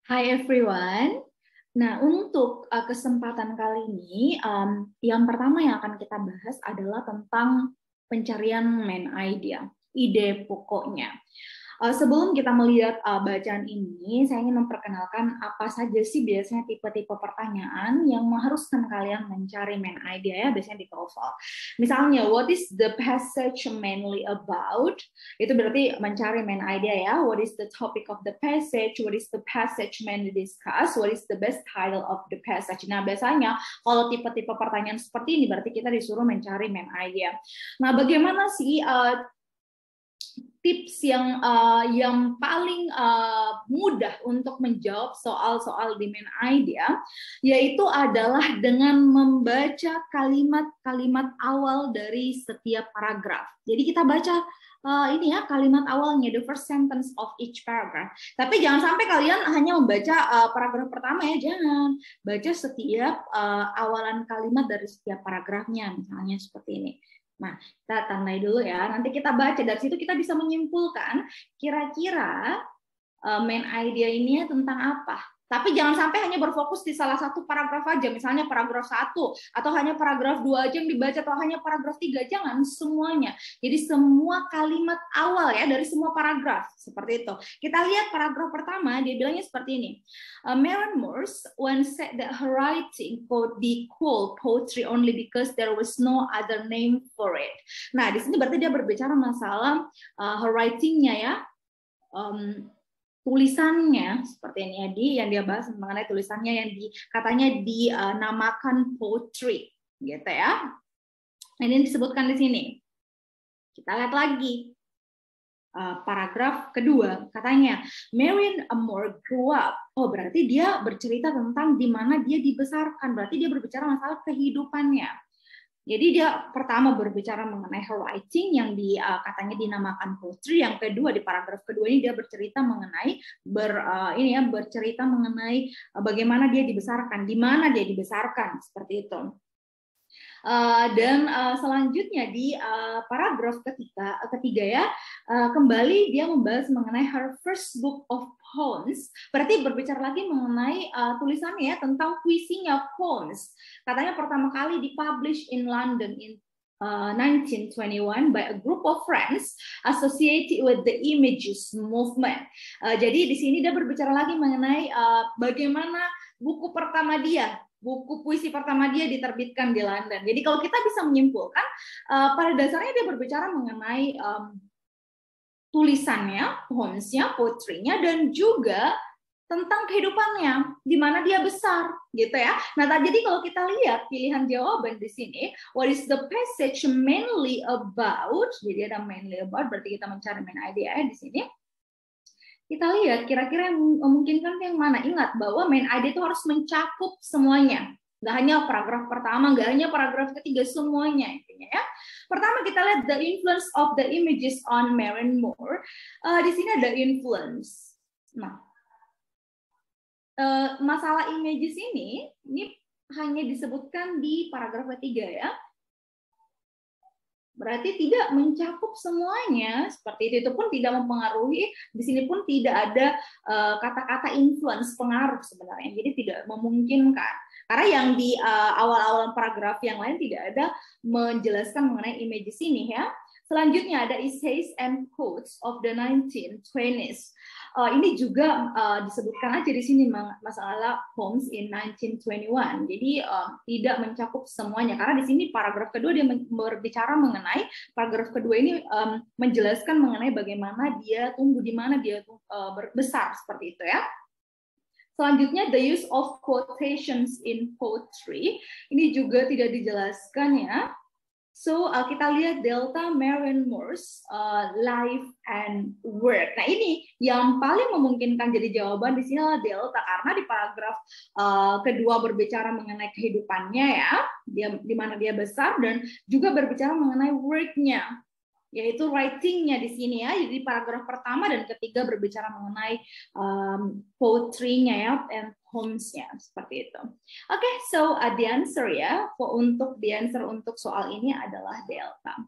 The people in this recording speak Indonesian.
Hi everyone. Nah, untuk kesempatan kali ini, yang pertama yang akan kita bahas adalah tentang pencarian main idea, ide pokoknya. Sebelum kita melihat bacaan ini, saya ingin memperkenalkan apa saja sih biasanya tipe-tipe pertanyaan yang mengharuskan kalian mencari main idea ya, biasanya di TOEFL. Misalnya, what is the passage mainly about? Itu berarti mencari main idea ya. What is the topic of the passage? What is the passage mainly discussed? What is the best title of the passage? Nah, biasanya kalau tipe-tipe pertanyaan seperti ini berarti kita disuruh mencari main idea. Nah, bagaimana sih tips yang paling mudah untuk menjawab soal-soal di main idea, yaitu adalah dengan membaca kalimat-kalimat awal dari setiap paragraf. Jadi kita baca ini ya kalimat awalnya, the first sentence of each paragraph. Tapi jangan sampai kalian hanya membaca paragraf pertama ya, jangan. Baca setiap awalan kalimat dari setiap paragrafnya, misalnya seperti ini. Nah, kita tandai dulu ya. Nanti kita baca dari situ kita bisa menyimpulkan kira-kira main idea ini tentang apa. Tapi jangan sampai hanya berfokus di salah satu paragraf aja, misalnya paragraf 1 atau hanya paragraf 2 aja yang dibaca atau hanya paragraf 3, jangan semuanya. Jadi semua kalimat awal ya dari semua paragraf seperti itu. Kita lihat paragraf pertama, dia bilangnya seperti ini. Maren Morse once said that her writing could be called poetry only because there was no other name for it. Nah, di sini berarti dia berbicara masalah her writing-nya ya. Tulisannya seperti ini ya, yang dia bahas mengenai tulisannya yang katanya dinamakan poetry gitu ya. Ini disebutkan di sini. Kita lihat lagi paragraf kedua, katanya Marian Moore grew up. Oh, berarti dia bercerita tentang di mana dia dibesarkan. Berarti dia berbicara masalah kehidupannya. Jadi dia pertama berbicara mengenai her writing yang katanya dinamakan poetry. Yang kedua di paragraf kedua ini dia bercerita mengenai bercerita mengenai bagaimana dia dibesarkan, di mana dia dibesarkan seperti itu. Dan selanjutnya di paragraf ketiga ya, kembali dia membahas mengenai her first book of poems. Berarti berbicara lagi mengenai tulisannya ya, tentang puisinya poems. Katanya pertama kali dipublish in London in 1921 by a group of friends associated with the Images movement. Jadi di sini dia berbicara lagi mengenai bagaimana buku puisi pertama dia diterbitkan di London. Jadi kalau kita bisa menyimpulkan, pada dasarnya dia berbicara mengenai tulisannya, poemsnya, poetry-nya, dan juga tentang kehidupannya, di mana dia besar, gitu ya. Nah, jadi kalau kita lihat pilihan jawaban di sini, what is the passage mainly about? Jadi ada mainly about, berarti kita mencari main idea di sini. Kita lihat kira-kira yang memungkinkan yang mana. Ingat bahwa main idea itu harus mencakup semuanya. Nggak hanya paragraf pertama, nggak hanya paragraf ketiga, semuanya intinya ya. Pertama kita lihat the influence of the images on Maren Moore. Di sini ada influence. Nah, masalah images ini hanya disebutkan di paragraf ketiga ya. Berarti tidak mencakup semuanya seperti itu pun tidak mempengaruhi. Di sini pun tidak ada kata-kata influence, pengaruh sebenarnya. Jadi tidak memungkinkan. Karena yang di awal-awal paragraf yang lain tidak ada menjelaskan mengenai images ini ya. Selanjutnya ada essays and quotes of the 1920s. Ini juga disebutkan aja di sini masalah poems in 1921. Jadi tidak mencakup semuanya karena di sini paragraf kedua dia berbicara mengenai paragraf kedua ini menjelaskan mengenai bagaimana dia tumbuh, di mana dia besar seperti itu ya. Selanjutnya the use of quotations in poetry ini juga tidak dijelaskan ya. So kita lihat Delta Maren Morse life and work. Nah ini yang paling memungkinkan jadi jawaban di sini adalah Delta karena di paragraf kedua berbicara mengenai kehidupannya ya, di mana dia besar dan juga berbicara mengenai work-nya, yaitu writing-nya di sini ya. Jadi paragraf pertama dan ketiga berbicara mengenai poetry-nya ya and poems-nya seperti itu. Oke, so the answer ya untuk soal ini adalah Delta.